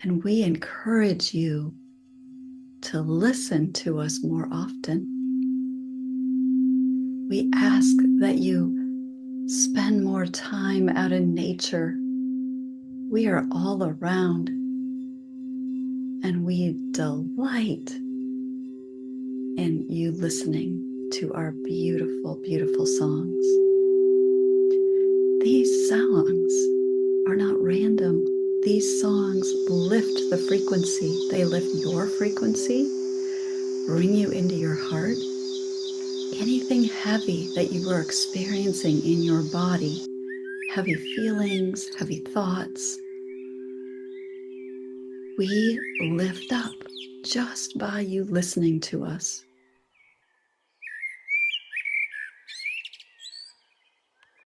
And we encourage you to listen to us more often. We ask that you spend more time out in nature. We are all around, and we delight in you listening to our beautiful, beautiful songs. These songs are not random. These songs lift the frequency. They lift your frequency, bring you into your heart. Anything heavy that you are experiencing in your body, heavy feelings, heavy thoughts, we lift up just by you listening to us.